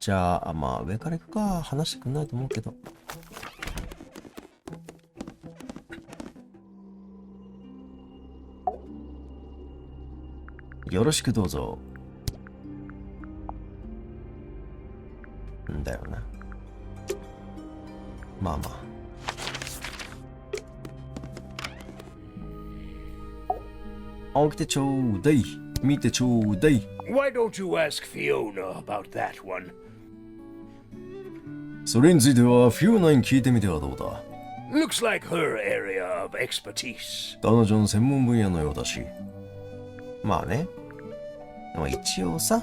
じゃあ、まあ上から行くか。話してくんないと思うけど。よろしくどうぞ。んだよな。まあまあ。起きてちょうだい。見てちょうだい。Why don't you ask Fiona about that one? それについてはフィオナに聞いてみてはどうだ。Looks like her area of expertise. 彼女の専門分野のようだし。まあね。でも一応さ、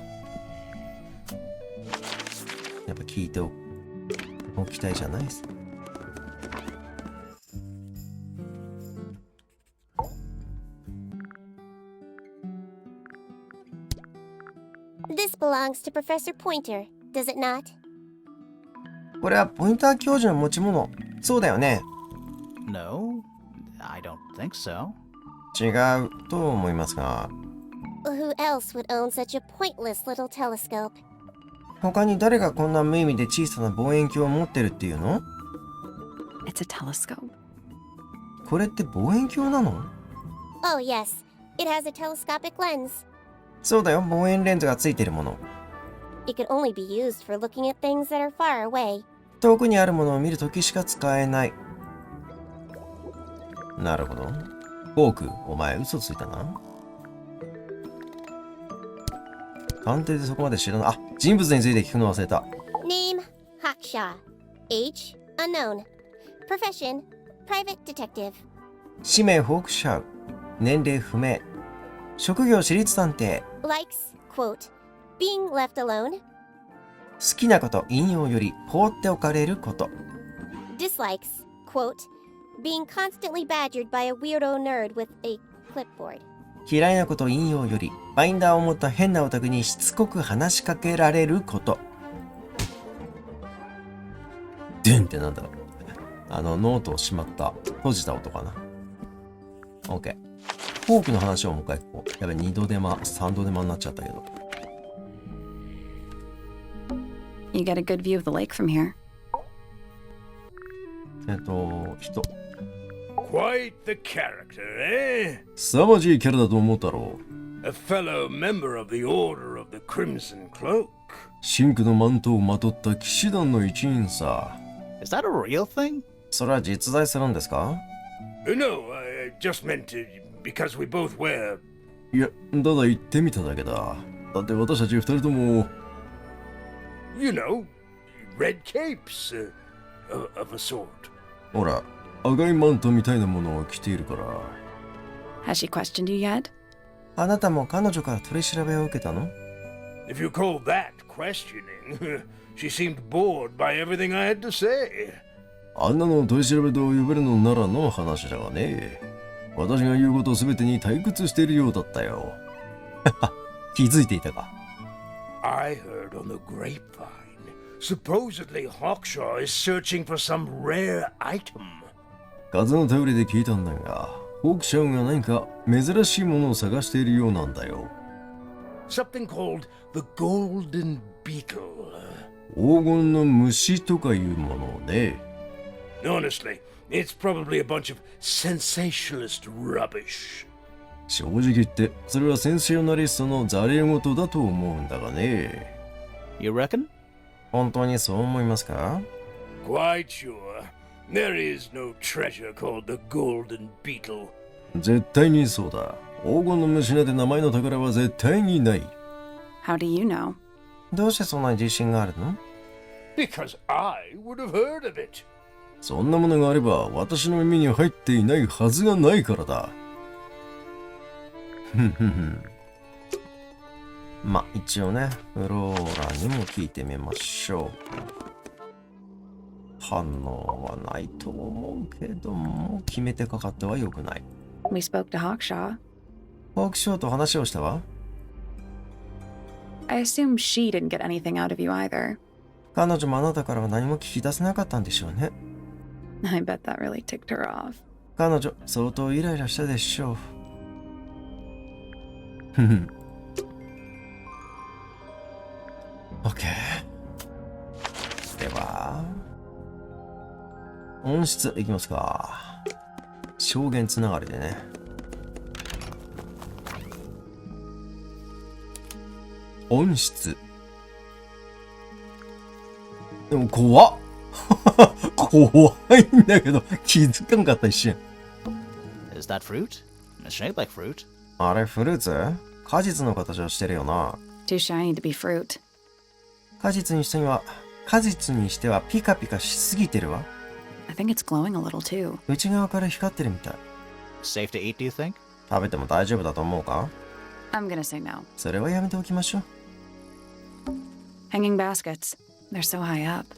やっぱ聞いておきたいじゃないです。This belongs to Professor Pointer, does it not? これはポインター教授の持ち物。そうだよね。No, I don't think so. 違うと思いますが。Who else would own such a pointless little telescope? 他に誰がこんな無意味で小さな望遠鏡を持ってるっていうの？ It's a telescope. これって望遠鏡なの？ Oh, yes. It has a telescopic lens. そうだよ、望遠レンズがついてるもの。It could only be used for looking at things that are far away. 遠くにあるものを見るときしか使えない。なるほど。フォーク、お前嘘ついたな。鑑定でそこまで知らない。あ、人物について聞くの忘れた。Name, Hawkshaw. Age, unknown. Profession, private detective. 氏名フォークシャウ。年齢不明。職業私立探偵。Likes, quote, being left alone. 好きなこと、引用より放っておかれること。Dislikes, quote, being constantly badgered by a weirdo nerd with a clipboard. 嫌いなこと、引用よりバインダーを持った変なオタクにしつこく話しかけられること。デンってなんだろう。ノートをしまった。閉じた音かな。OK。フォークの話をもう一回聞こう。やべ、2度手間、3度手間になっちゃったけど。You get a good view of the lake from here. 人。Quite the character, eh? 凄まじいキャラだと思うだろう。A fellow member of the Order of the Crimson Cloak. 真紅のマントをまとった騎士団の一員さ。Is that a real thing? それは実在するんですか？ No, I just meant because we both wear. いや、ただ言ってみただけだ。だって私たち二人とも。You know, red capes, of a sort. ほら、赤いマントみたいなものを着ているから。Has she questioned you yet? あなたも彼女から取り調べを受けたの？ If you call that questioning, she seemed bored by everything I had to say. あんなの取り調べと呼べるのならの話だがね。私が言うことすべてに退屈しているようだったよ。気づいていたか。I heard on the grapevine. Supposedly Hawkshaw is searching for some rare item. 風の頼りで聞いたんだが、ホークシャウが何か珍しいものを探しているようなんだよ。Something called the Golden Beetle. 黄金の虫とかいうものね。Honestly, it's probably a bunch of sensationalist rubbish. 正直言って、それはセンセーショナリストのざれ言だと思うんだがね。You reckon? 本当にそう思いますか？ Quite sure. There is no treasure called the Golden Beetle. 絶対にそうだ。黄金の虫なんて名前の宝は絶対にない。How do you know? どうしてそんなに自信があるの？ Because I would have heard of it. そんなものがあれば私の耳に入っていないはずがないからだ。まあ一応ね、フローラにも聞いてみましょう。反応はないと思うけども、決めてかかってはよくない。We spoke to Hawkshaw. ホークショーと話をしたわ。I assume she didn't get anything out of you either. 彼女もあなたからは何も聞き出せなかったんでしょうね。I bet that really ticked her off. 彼女、相当イライラしたでしょう。OK。音質いきますか。証言つながりでね。音質。でも怖っ怖いんだけど、気づかんかった一瞬。Is that fruit? A shape like fruit. あれ、フルーツ？果実の形をしてるよな。Too shiny to be fruit. 果実にしてはピカピカしすぎてるわ。I think it's glowing a little too. 内側から光ってるみたい。Safe to eat, do you think? 食べても大丈夫だと思うか？ I'm gonna say no. それはやめておきましょう。Hanging baskets. They're so high up.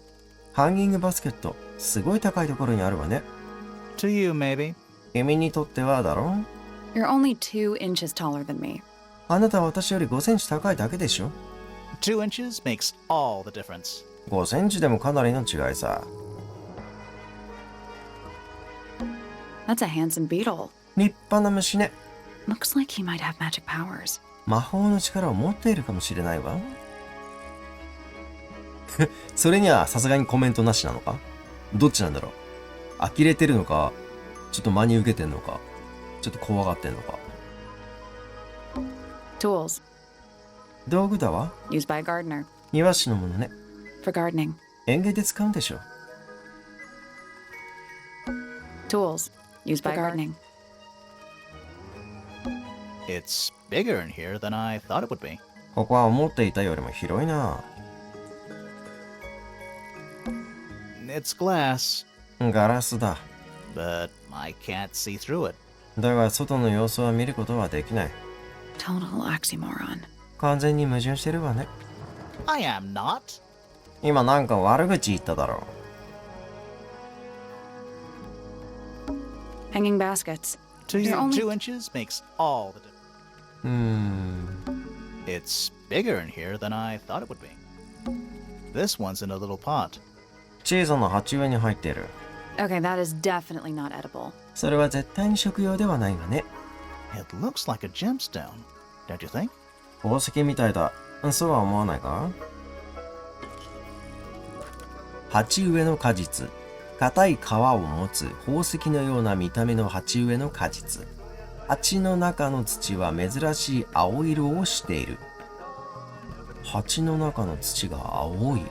ハンギングバスケット、すごい高いところにあるわね。To you, maybe. 君にとってはだろ？ You're only 2 inches taller than me. あなたは私より5センチ高いだけでしょ？ 2 inches makes all the difference. 5センチでもかなりの違いさ。That's a handsome beetle. 立派な虫ね。Looks like he might have magic powers. 魔法の力を持っているかもしれないわ。それにはさすがにコメントなしなのか？どっちなんだろう？呆れてるのか、ちょっと真に受けてんのか、ちょっと怖がってんのか。Tools. 道具だわ。 Used by a gardener. 庭師のものね。For gardening. 園芸で使うんでしょ。Tools. Used by gardening. It's bigger in here than I thought it would be. ここは思っていたよりも広いな。It's glass, ガラスだ。 but I can't see through it. だが外の様子は見ることはできない。Total oxymoron. 完全に矛盾してるわね。I am not. 今なんか悪口言っただろ Hanging baskets. To you, They're only- 2 inches makes all the difference. It's bigger in here than I thought it would be. This one's in a little pot. 小さな鉢植えに入っている。 Okay, that is definitely not edible. それは絶対に食用ではないわね。 It looks like a gemstone, don't you think? 宝石みたいだ。そうは思わないか？鉢植えの果実。硬い皮を持つ宝石のような見た目の鉢植えの果実。鉢の中の土は珍しい青色をしている。鉢の中の土が青い。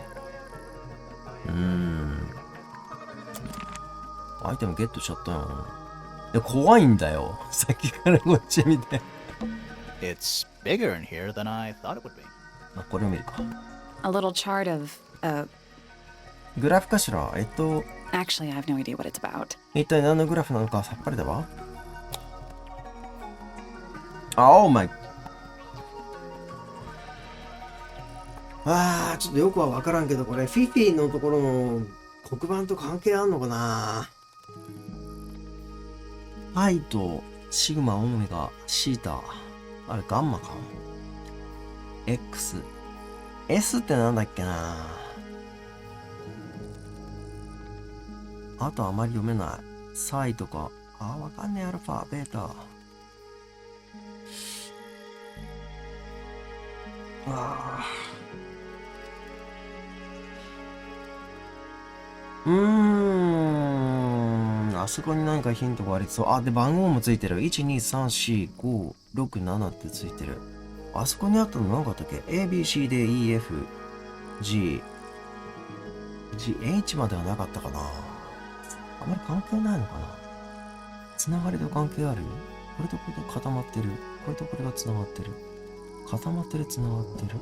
アイテムゲットしちゃったよ。いや、怖いんだよ。さっきからこっち見て。It's bigger in here than I thought it would be. あ、これを見るか。A little chart of, グラフかしら。actually, I have no idea what it's about. 一体何のグラフなのかさっぱりだわ。Oh my。ちょっとよくはわからんけど、これ、フィフィのところの黒板と関係あんのかな？パイとシグマ、オメガ、シータ。あれ、ガンマか。X。S ってなんだっけな？あとあまり読めない。サイとか。わかんねえ。アルファ、ベータ。あそこに何かヒントがありそう。で、番号もついてる。1、2、3、4、5、6、7ってついてる。あそこにあったの何かあったっけ？ A, B, C, D, E, F, G, H まではなかったかな。あまり関係ないのかな。つながりと関係ある？これとこれと固まってる。これとこれがつながってる。固まってる、つながってる。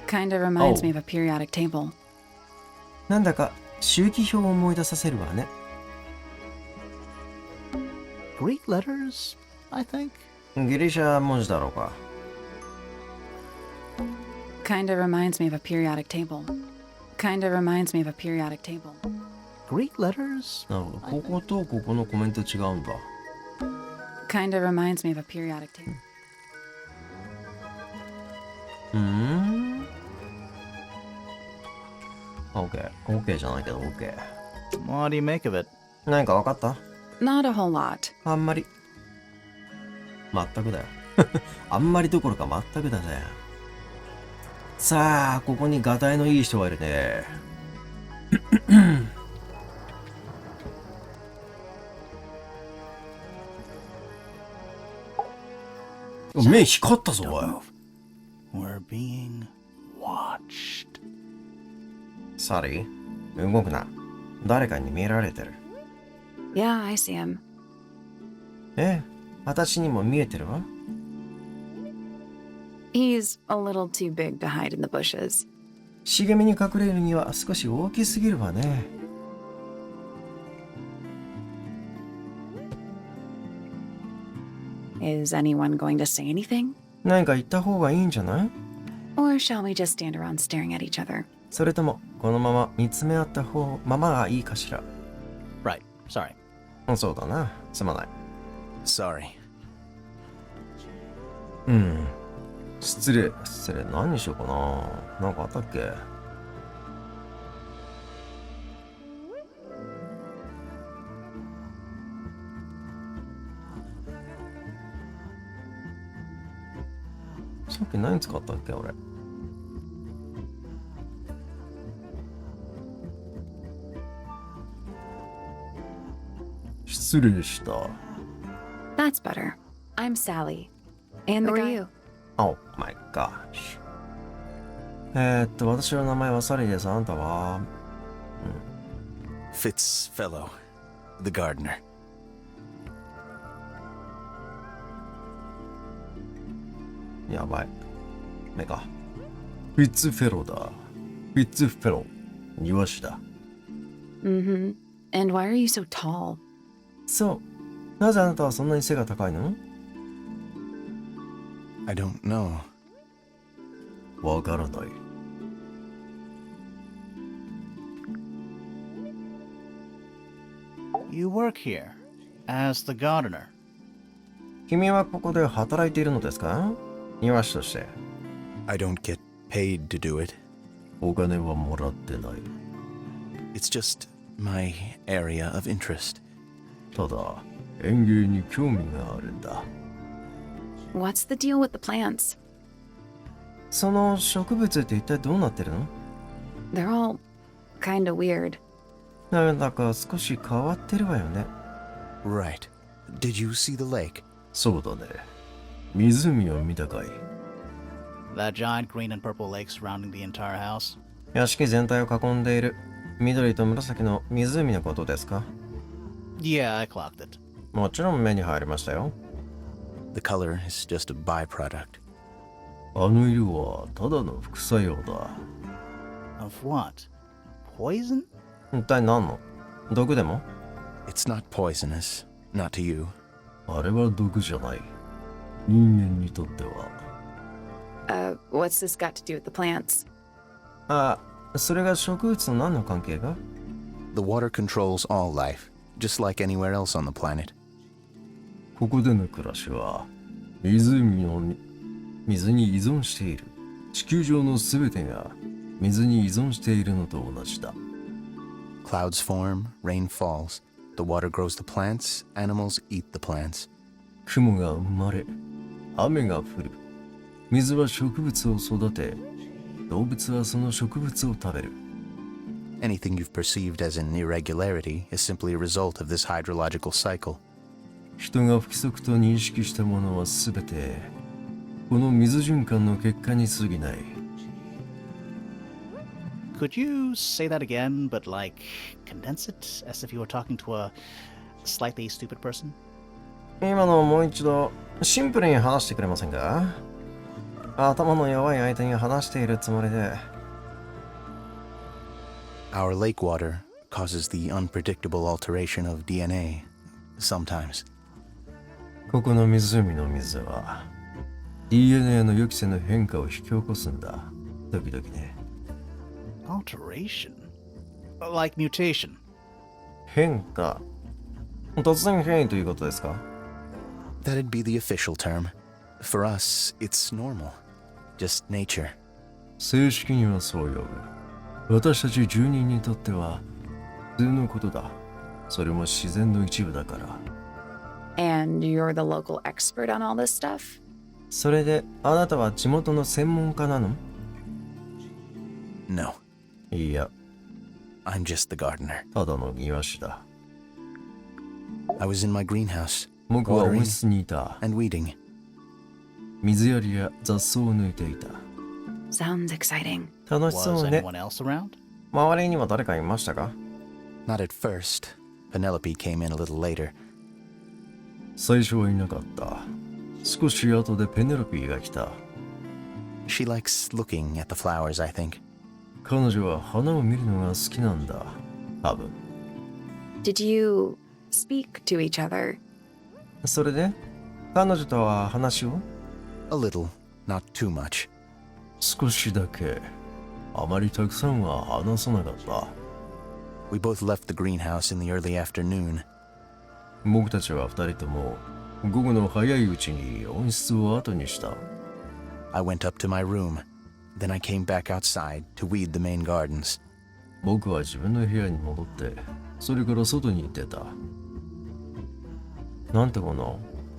Kind of reminds me of a periodic table. なんだか周期表を思い出させるわね。Greek letters, I think. ギリシャ文字だろうか。Kind of reminds me of a periodic table. Kind of reminds me of a periodic table. Greek letters? なるほど。こことここのコメント違うんだ。Kind of reminds me of a periodic table. OK じゃないけど OK。 What do you make of it? 何か分かった？ Not a whole lot. あんまり。全くだよ。あんまりどころか全くだぜ。さあ、ここにガタイのいい人がいるね。目光ったぞ、おい。We're being watched. サリー、動くな。誰かに見られてる。Yeah, I see him. ええ、私にも見えてるわ。He's a little too big to hide in the bushes. 茂みに隠れるには少し大きすぎるわね。Is anyone going to say anything? 何か言った方がいいんじゃない？ Or shall we just stand around staring at each other? それとも、このまま見つめ合ったままがいいかしら。Right, sorry. そうだな。すまない。Sorry. うん。失礼。何にしようかな。なんかあったっけ？さっき何使ったっけ俺。失礼した。That's better. I'm Sally. And the Who are guy... you? Oh my gosh. 私の名前はサリーです。あんたはFitzfellow, the gardener. やばい。目か。フィッツフェローだ。フィッツフェロー。庭師だ。Mm-hmm. And why are you so tall? そう。なぜあなたはそんなに背が高いの？ I don't know. わからない。You work here as the gardener. 君はここで働いているのですか？庭師として。I don't get paid to do it. お金はもらってない。It's just my area of interest. ただ、園芸に興味があるんだ。What's the deal with the plants? その植物って一体どうなってるの？ They're all kinda weird. なんだか少し変わってるわよね。Right. Did you see the lake? そうだね。湖を見たかい？ That giant green and purple lake surrounding the entire house. 屋敷全体を囲んでいる緑と紫の湖のことですか？ Yeah, I clocked it. もちろん目に入りましたよ。The color is just a byproduct. あの色はただの副作用だ。Of what? Poison? 一体何の？毒でも？ It's not poisonous. Not to you. あれは毒じゃない。人間にとっては。What's this got to do with the plants? あ、それが植物と何の関係が？ The water controls all life, just like anywhere else on the planet. ここでの暮らしは水に依存している。地球上のすべてが水に依存しているのと同じだ。Clouds form, rain falls. The water grows the plants, animals eat the plants. 雲が生まれ、雨が降る。水は植物を育て、動物はその植物を食べる。Anything you've perceived as an irregularity is simply a result of this hydrological cycle. 人が不規則と認識したものはすべて、この水循環の結果に過ぎない。Could you say that again, but like condense it as if you were talking to a slightly stupid person? 今のをもう一度シンプルに話してくれませんか？頭の弱い相手に話しているつもりで。Our lake water causes the unpredictable alteration of DNA, sometimes. ここの湖の水は DNA の予期せぬ変化を引き起こすんだ。時々ね。Alteration? Like mutation? 変化。突然変異ということですか？ That'd be the official term. For us, it's normal. Just nature. 正式にはそう呼ぶ。私たち住人にとっては普通のことだ。それも自然の一部だから。And you're the local expert on all this stuff? それであなたは地元の専門家なの？ No, いや、 I'm just the gardener. ただの庭師だ。 I was in my greenhouse, 僕は温室にいた。 and weeding. 水やりや雑草を抜いていた。 Sounds exciting. 楽し Was そうね。 anyone else around? 周りには誰かいましたか？ Not at first. Penelope came in a little later. 最初はいなかった。少し後でペネロピーが来た。 She likes looking at the flowers, I think. 彼女は花を見るのが好きなんだ。多分。 Did you speak to each other? それで彼女とは話を A little, not too much. 少しだけ。あまりたくさんは話さなかった。 We both left the greenhouse in the early afternoon. 僕たちは二人とも午後の早いうちに温室を後にした。 I went up to my room. Then I came back outside to weed the main gardens. 僕は自分の部屋に戻って、それから外に出た。なんてかな、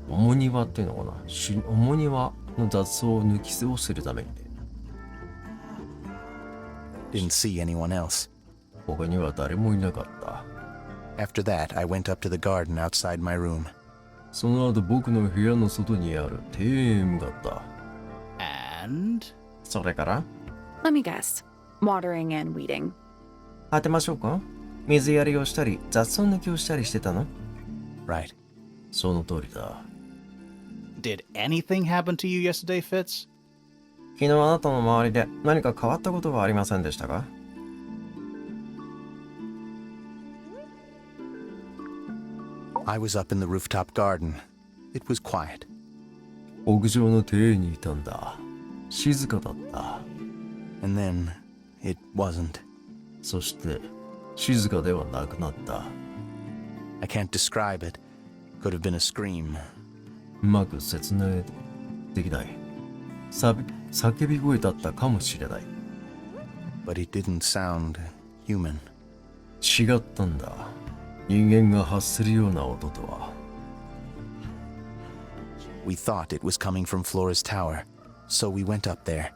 重庭っていうのかな、重庭の雑草を抜きをするためにね。 Didn't see anyone else. 他には誰もいなかった。 After that, I went up to the garden outside my room. その後僕の部屋の外にある庭園へ向かった。 And それから Let me guess. Watering and weeding. 当てましょうか。水やりをしたり雑草抜きをしたりしてたの？ Right. その通りだ。 did anything happen to you yesterday, Fitz? 昨日あなたの周りで何か変わったことはありませんでしたか？ I was up in the rooftop garden. It was quiet. 屋上の庭園にいたんだ。静かだった。 And then, it wasn't. そして静かではなくなった。 I can't describe it. Could have been a scream. うまく説明できない。叫び声だったかもしれない。 But it didn't sound human. 違ったんだ。人間が発するような音とは。 We thought it was coming from Flora's tower, so we went up there.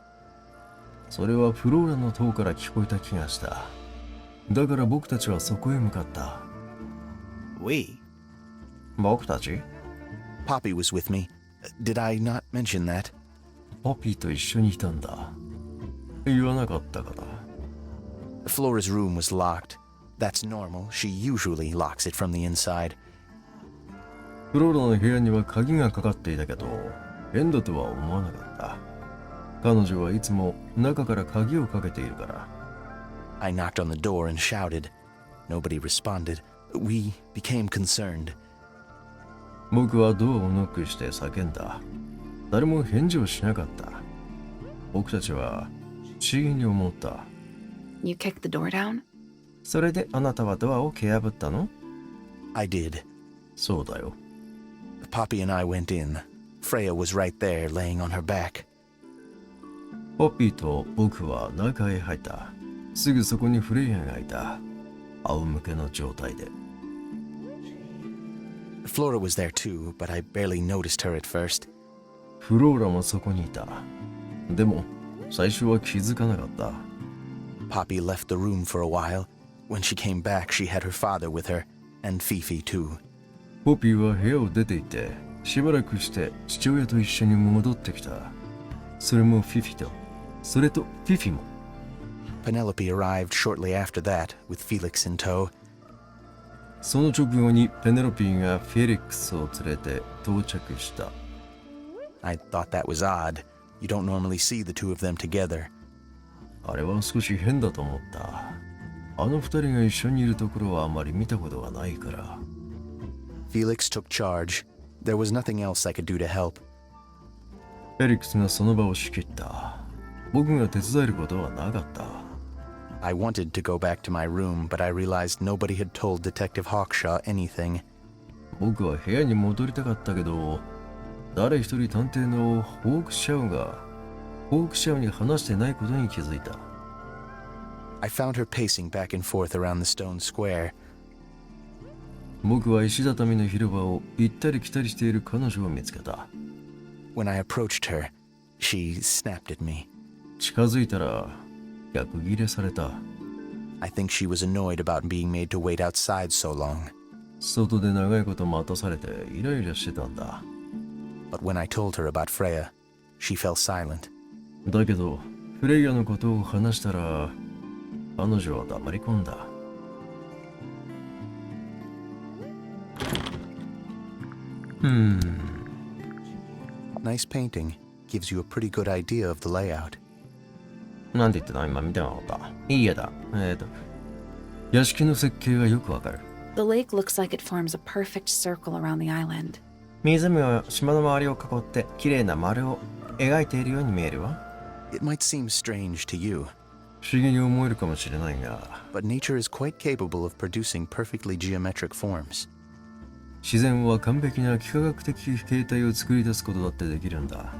それはフローラの塔から聞こえた気がした。だから僕たちはそこへ向かった。 We? 僕たち？ Poppy was with me. Did I not mention that? ポピーと一緒にいたんだ。言わなかったから。 Flora's room was locked. That's normal. She usually locks it from the inside. フローラの部屋には鍵がかかっていたけど、変だとは思わなかった。彼女はいつも中から鍵をかけているから。 I knocked on the door and shouted. Nobody responded. We became concerned. 僕はドアをノックして叫んだ。誰も返事をしなかった。僕たちは不思議に思った。 You kicked the door down? それであなたはドアを蹴破ったの？ I did. そうだよ。 Poppy and I went in. Freya was right there, laying on her back. ポッピーと僕は中へ入った。すぐそこにフレイヤがいた。仰向けの状態で。 Flora was there too, but I barely noticed her at first. フローラもそこにいた。でも最初は気づかなかった。 Poppy left the room for a while. When she came back, she had her father with her, and Fifi too. ポピーは部屋を出て行って、しばらくして父親と一緒に戻ってきた。それもフィフィと、それとフィフィも。 Penelope arrived shortly after that, with Felix in tow. その直後にペネロピーがフェリックスを連れて到着した。 I thought that was odd. You don't normally see the two of them together. あれは少し変だと思った。あの二人が一緒にいるところはあまり見たことがないから。 Felix took charge. There was nothing else I could do to help. フェリックスがその場を仕切った。僕が手伝えることはなかった。 I wanted to go back to my room, but I realized nobody had told Detective Hawkshaw anything. 僕は部屋に戻りたかったけど、誰一人探偵のホークシャオに話してないことに気づいた。 I found her pacing back and forth around the stone square. 僕は石畳の広場を行ったり来たりしている彼女を見つけた。 When I approached her, she snapped at me. 近づいたら逆ギレされた。I think she was annoyed about being made to wait outside so long. 外で長いこと待たされてイライラしてたんだ。But when I told her about Freya, she fell silent. だけど、フレイヤのことを話したら、彼女は黙り込んだ。Nice painting. Gives you a pretty good idea of the layout. なんて言ってた？今見てなかった。いい家だ。屋敷の設計がよくわかる。The lake looks like it forms a perfect circle around the island. 湖は島の周りを囲って綺麗な丸を描いているように見えるわ。It might seem strange to you, 不思議に思えるかもしれないが、 but nature is quite capable of producing perfectly geometric forms. 自然は完璧な幾何学的形態を作り出すことだってできるんだ。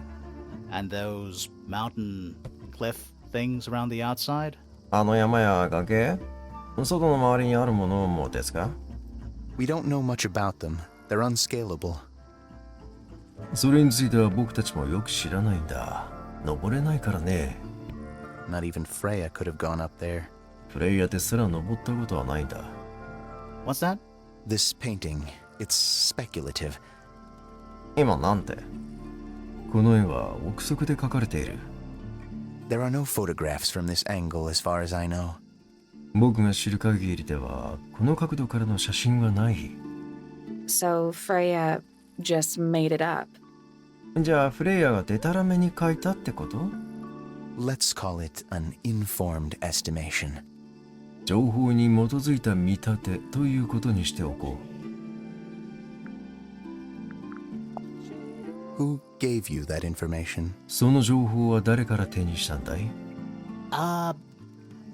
And those mountain cliff things around the outside? あの山や崖、外の周りにあるものもですか？ We don't know much about them. They're unscalable. それについては僕たちもよく知らないんだ。登れないからね。Not even Freya could have gone up there. プレイヤーですら登ったことはないんだ。 What's that? This painting, it's speculative. 今なんて？この絵は憶測で描かれている。There are no photographs from this angle as far as I know. 僕が知る限りでは、この角度からの写真はない。 So Freya just made it up. じゃあ、フレイヤがデタラメに描いたってこと？ Let's call it an informed estimation. 情報に基づいた見立てということにしておこう。 Who gave you that information? その情報は誰から手にしたんだい？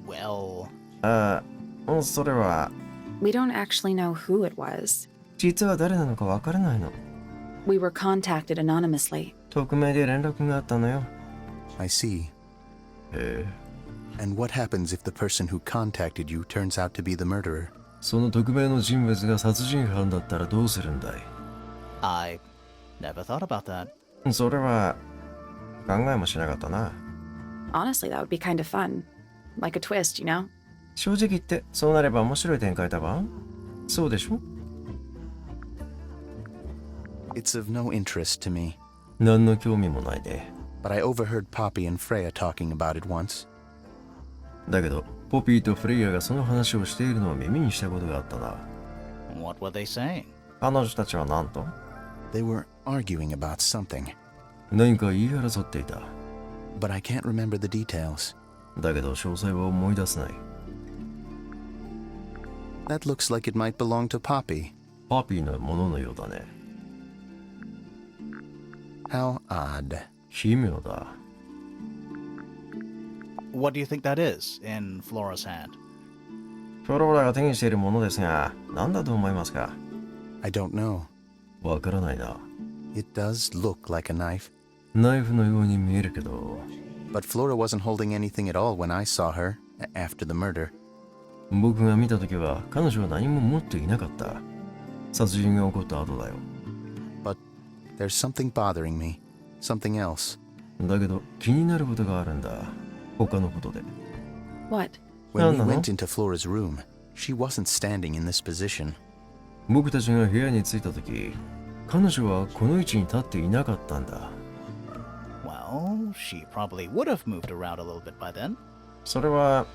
Well... それは、 We don't actually know who it was. 実は誰なのかわからないの。 We were contacted anonymously. 匿名で連絡があったのよ。 I see. へえ。 And what happens if the person who contacted you turns out to be the murderer? その匿名の人物が殺人犯だったらどうするんだい？ I never thought about that. それは、考えもしなかったな。 Honestly, that would be kind of fun. Like a twist, you know? 正直言って、そうなれば面白い展開だわ。そうでしょ？ It's of no interest to me, 何の興味もないで。 but I overheard Poppy and Freya talking about it once. だけど、ポピーとフレイヤがその話をしているのを耳にしたことがあったな。 What were they saying? 彼女たちは何と？ They were arguing about something, 何か言い争っていた。 but I can't remember the details. だけど、詳細は思い出せない。 That looks like it might belong to Poppy. パピーのもののようだね。 How odd. 奇妙だ。 What do you think that is in Flora's hand? フローラが手にしているものですが、何だと思いますか？ I don't know. わからないな。 It does look like a knife, ナイフのように見えるけど、 but Flora wasn't holding anything at all when I saw her after the murder. 僕が見たときは彼女は何も持っていなかった。殺人が起こった後だよ。 But there's something bothering me. Something else. だけど気になることがあるんだ。他のことで。 What? When we No, no, no. went into Flora's room, she wasn't standing in this position. 僕たちが部屋に着いたとき、彼女はこの位置に立っていなかったんだ。 Well, she probably would have moved around a little bit by then. それは、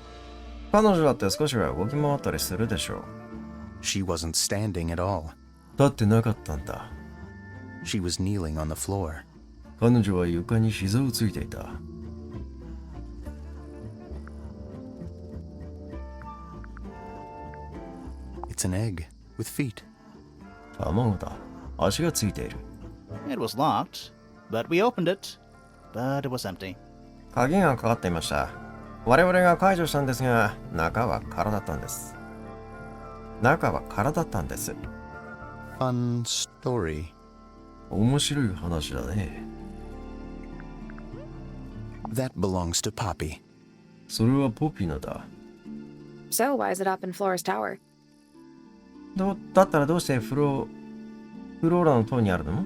彼女だって少しは動き回ったりするでしょう。 She wasn't standing at all. 立ってなかったんだ。 She was kneeling on the floor. 彼女は床に膝をついていた。 It's an egg with feet. 卵だ。足がついている。 It was locked, but we opened it. But it was empty. 鍵がかかっていました。我々が解除したんですが、中は空だったんです。中は空だったんです。 Fun story. 面白い話だね。 That belongs to Poppy. それはポピーのだ。 So, why is it up in Flora's tower? だったらどうしてフローラの塔にあるの？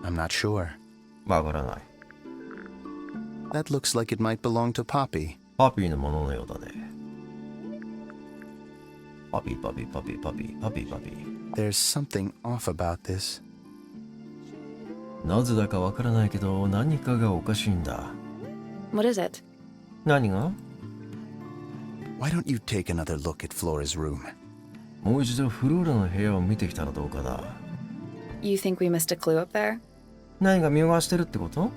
I'm not sure. わからない。 That looks like it might belong to Poppy. パピーのもののようだね。パピーパピーパピーパピーパピーパピー。There's something off about this. なぜだかわからないけど何かがおかしいんだ。What is it? 何が？ Why don't you take another look at Flora's room? もう一度フローラの部屋を見てきたらどうかな。You think we missed a clue up there? 何が見逃してるってこと？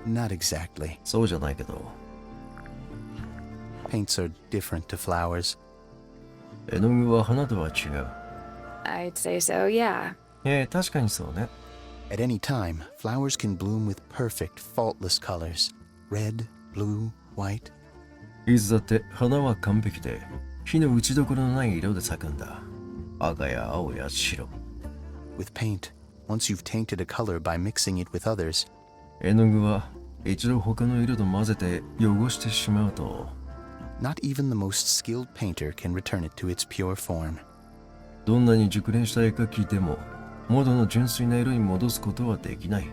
Not exactly. そうじゃないけど。Paints are different to flowers. 絵の具は花とは違う。I'd say so, yeah. 確かにそうね。At any time, flowers can bloom with perfect, faultless colors. Red, blue, white. いつだって花は完璧で、火の打ちどころのない色で咲くんだ。赤や青や白。With paint, once you've tainted a color by mixing it with others, 絵の具は一度他の色と混ぜて汚してしまうと、not even the most skilled painter can return it to its pure form. どんなに熟練した絵描きでも元の純粋な色に戻すことはできない。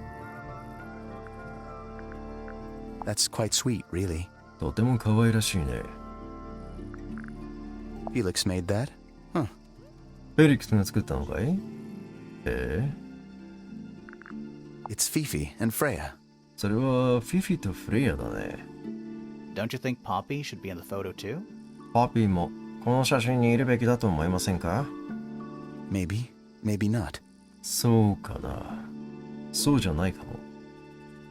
That's quite sweet, really. とても可愛らしいね。Felix made that? Huh. フェリックスが作ったのかい？ It's Fifi and Freya. それはフィフィとフレイヤだね。Don't you think Poppy should be in the photo too? パピーもこの写真にいるべきだと思いませんか？ Maybe, maybe not. そうかな。そうじゃないかも。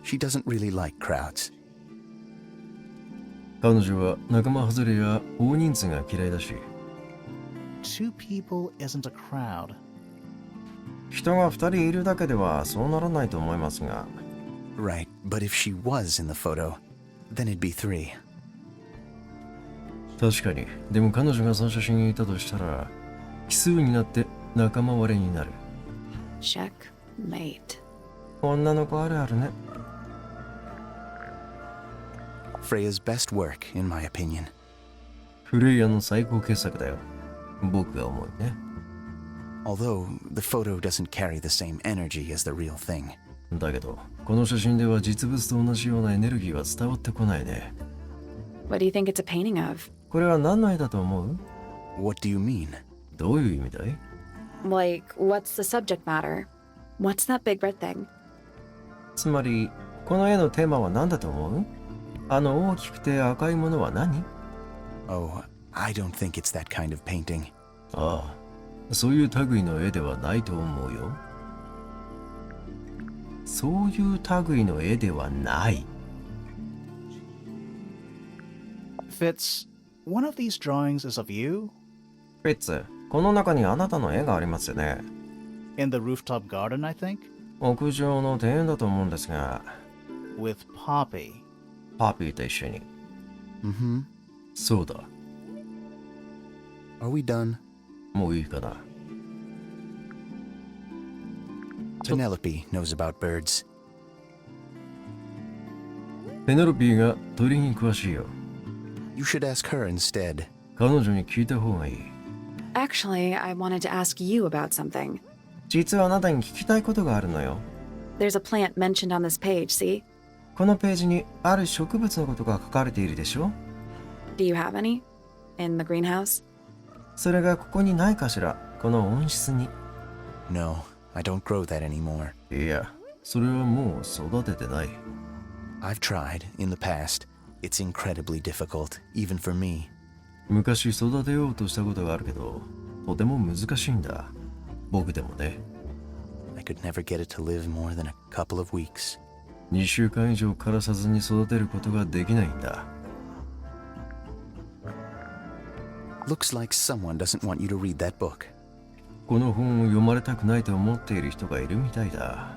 She doesn't really like crowds. 彼女は仲間外れや大人数が嫌いだし、 Two people isn't a crowd. 人が2人いるだけではそうならないと思いますが、 Right, but if she was in the photo, then it'd be 3. 確かに。でも彼女がその写真にいたとしたら、奇数になって仲間割れになる。 Checkmate. 女の子あるあるね。Freya's best work, in my opinion. フレイヤの最高傑作だよ。僕が思うね。Although, the photo doesn't carry the same energy as the real thing. だけど、この写真では実物と同じようなエネルギーは伝わってこないね。What do you think it's a painting of? これは何の絵だと思う？ What do you mean? どういう意味だい？ Like, what's the subject matter? What's that big red thing? つまり、この絵のテーマは何だと思う？あの大きくて赤いものは何？ Oh, I don't think it's that kind of painting. ああ、そういう類の絵ではないと思うよ。そういう類の絵ではない。Fitz, one of these drawings is of you? フィッツ、この中にあなたの絵がありますよね。In the rooftop garden, I think? 屋上の庭園だと思うんですが、 With Poppy. パピーと一緒に。Mm-hmm. そうだ。 Are we done? もういいかな。Penelope knows about birds. ペネロピーが鳥に詳しいよ。You should ask her instead. 彼女に聞いた方がいい。Actually, I wanted to ask you about something. 実はあなたに聞きたいことがあるのよ。There's a plant mentioned on this page, see? このページにある植物のことが書かれているでしょ？ Do you have any? In the greenhouse? それがここにないかしら？この温室に。No, I don't grow that anymore. いや、それはもう育ててない。I've tried in the past. It's incredibly difficult, even for me. 昔育てようとしたことがあるけど、とても難しいんだ。僕でもね。I could never get it to live more than a couple of weeks. 2週間以上枯らさずに育てることができないんだ。Looks like someone doesn't want you to read that book. この本を読まれたくないと思っている人がいるみたいだ。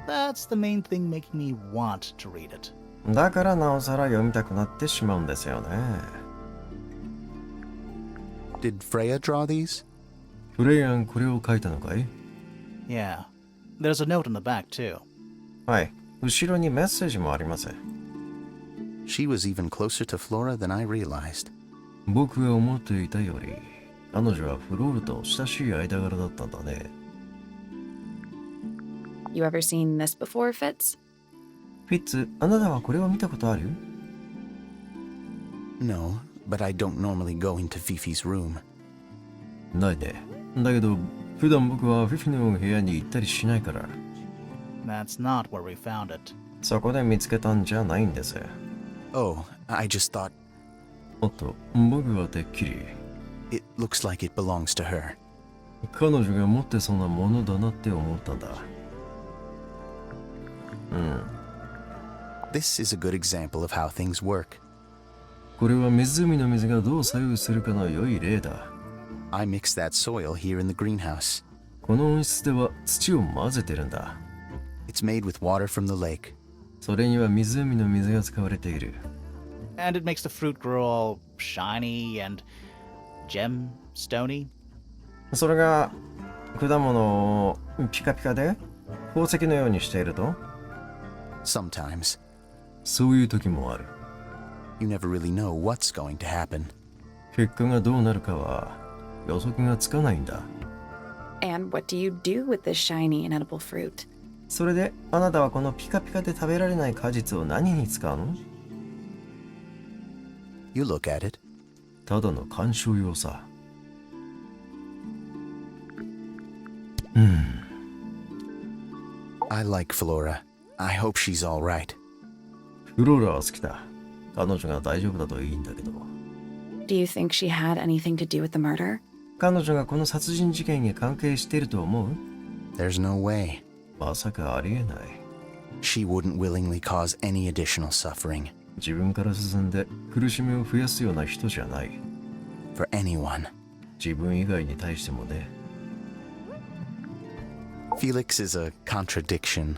That's the main thing making me want to read it. だからなおさら読みたくなってしまうんですよね。Did Freya draw these? フレイアンこれを書いたのかい？ Yeah. There's a note on the back, too. はい。後ろにメッセージもあります。 She was even closer to Flora than I realized. 僕が思っていたより、彼女はフロールと親しい間柄だったんだね。You ever seen this before, Fitz? フィッツ、あなたはこれを見たことある？ No, but I don't normally go into Fifi's room. ないね。だけど、普段僕はフィフィの部屋に行ったりしないから。That's not where we found it. そこで見つけたんじゃないんです。Oh, I just thought おっと、僕はてっきり、it looks like it belongs to her. 彼女が持ってそうなものだなって思ったんだ。This is a good example of how things work. これは湖の水がどう作用するかの良い例だ。I mixed that soil here in the greenhouse. この温室では土を混ぜてるんだ。It's made with water from the lake. それには湖の水が使われている。And it makes the fruit grow all shiny and gemstony. それが果物をピカピカで宝石のようにしていると、 Sometimes. そういう時もある。You never really know what's going to happen. 結果がどうなるかは予測がつかないんだ。And what do you do with this shiny and edible fruit? それであなたはこのピカピカで食べられない果実を何に使うの？ You look at it. ただの鑑賞用さ。I like Flora. I hope she's all right. フローラは好きだ。彼女が大丈夫だといいんだけど。Do you think she had anything to do with the murder? 彼女がこの殺人事件に関係していると思う？ There's no way. まさかありえない。She wouldn't willingly cause any additional suffering 自分から進んで苦しみを増やすような人じゃない。 for anyone. 自分以外に対してもね。Felix is a contradiction.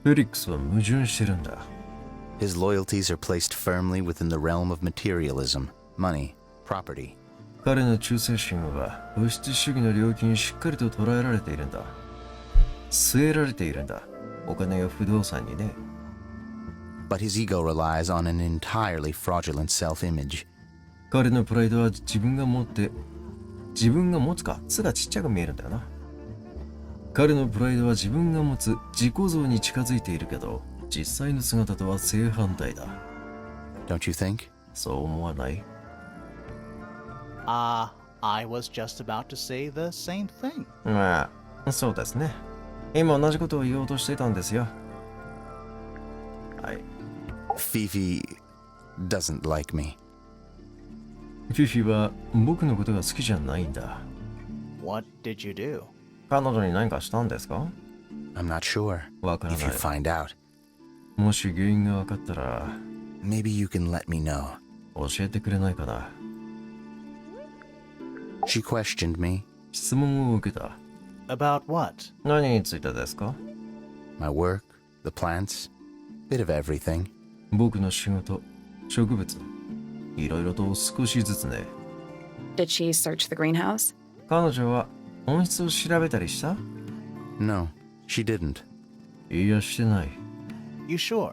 フェリックスは矛盾してるんだ。His loyalties are placed firmly within the realm of materialism, money, property. 彼の忠誠心は物質主義の領域にしっかりと捉えられているんだ。据えられているんだ。お金や不動産にね。But his ego relies on an entirely fraudulent self-image. 彼のプライドは自分が持つか、つがちっちゃく見えるんだよな。彼のプライドは自分が持つ自己像に近づいているけど、実際の姿とは正反対だ。Don't you think? そう思わない？ I was just about to say the same thing. まあ、そうですね。今同じことを言おうとしてたんですよ。はい。Fifi doesn't like me. フィフィは僕のことが好きじゃないんだ。What did you do? 彼女に何かしたんですか？ I'm not sure. わから If な you い。 find out, もし原因が分かったら maybe you can let me know. 教えてくれないかな。 She questioned me, 質問を受けた。 About what? 何についてですか？ my work, the plants, bit of everything. 僕の仕事、植物、いろいろと少しずつね。 Did she search the greenhouse? 彼女は温室を調べたりした？ No, she didn't. いや、してない。 You sure?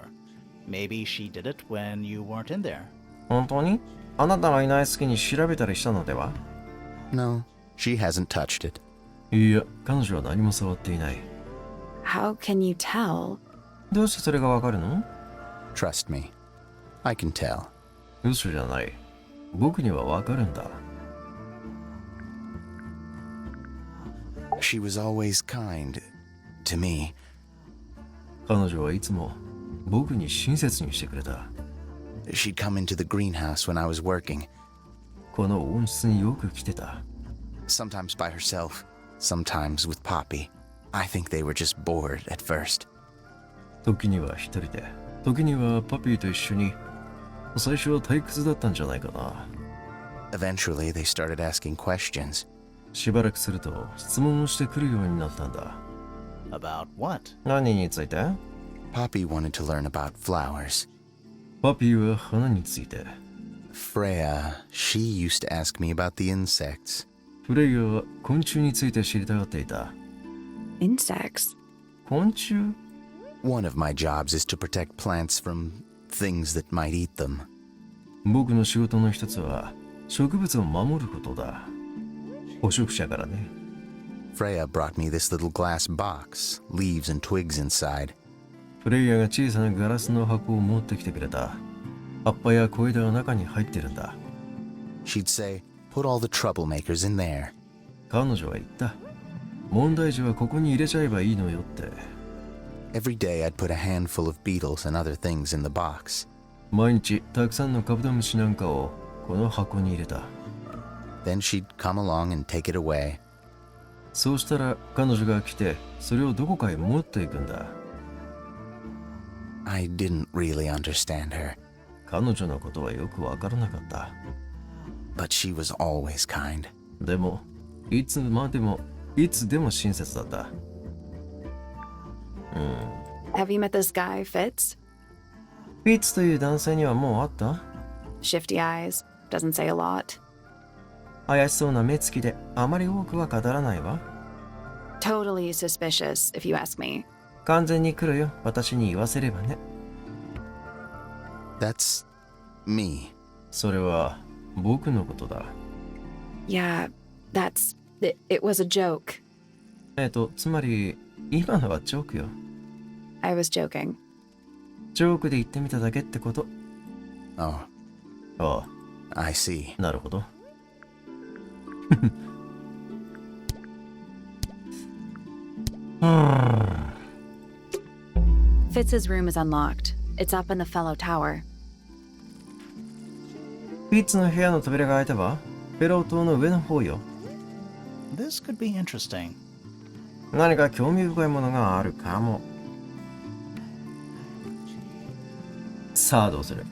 Maybe she did it when you weren't in there. 本当に？あなたがいない隙に調べたりしたのでは？ No, she hasn't touched it. いや、彼女は何も触っていない。 How can you tell? どうしてそれがわかるの？ Trust me. I can tell. 嘘じゃない。僕にはわかるんだ。She was always kind to me. 彼女はいつも僕に親切にしてくれた。 She'd come into the greenhouse when I was working, この温室によく来てた。 sometimes by herself, sometimes with Poppy. I think they were just bored at first. 時には一人で、時にはパピーと一緒に。最初は退屈だったんじゃないかな。 Eventually, they started asking questions. しばらくすると質問をしてくるようになったんだ。 About what? 何について？ Poppy wanted to learn about flowers. パピーは花について。 Freya, she used to ask me about the insects. フレイヤは昆虫について知りたがっていた。 Insects? 昆虫？ One of my jobs is to protect plants from things that might eat them. 僕の仕事の一つは植物を守ることだ。捕食者からね。 Freya brought me this little glass box, leaves and twigs inside. フレイヤが小さなガラスの箱を持ってきてくれた。葉っぱや小枝が中に入ってるんだ。She'd say, put all the troublemakers in there. 彼女は言った。問題児はここに入れちゃえばいいのよって。Every day I'd put a handful of beetles and other things in the box. 毎日たくさんのカブトムシなんかをこの箱に入れた。Then she'd come along and take it away. そうしたら彼女が来てそれをどこかへ持っていくんだ。I didn't really understand her, 彼女のことはよくわからなかった。but she was always kind. でもいつまでもいつでも親切だった。Have you met this guy, Fitz? フィッツという男性にはもう会った？ Shifty eyes, doesn't say a lot. 怪しそうな目つきであまり多くは語らないわ。Totally suspicious, if you ask me. 完全に来るよ、私に言わせればね。That's me. それは僕のことだ。Yeah, it was a joke. つまり今のはジョークよ。I was joking. ジョークで言ってみただけってこと。Oh, あ I see. あ、なるほど。Fitz's room is unlocked. It's up in the fellow tower. フィッツの部屋の扉が開いたわ。フェロー島の上の方よ。This could be interesting. 何か興味深いものがあるかも。さあどうする？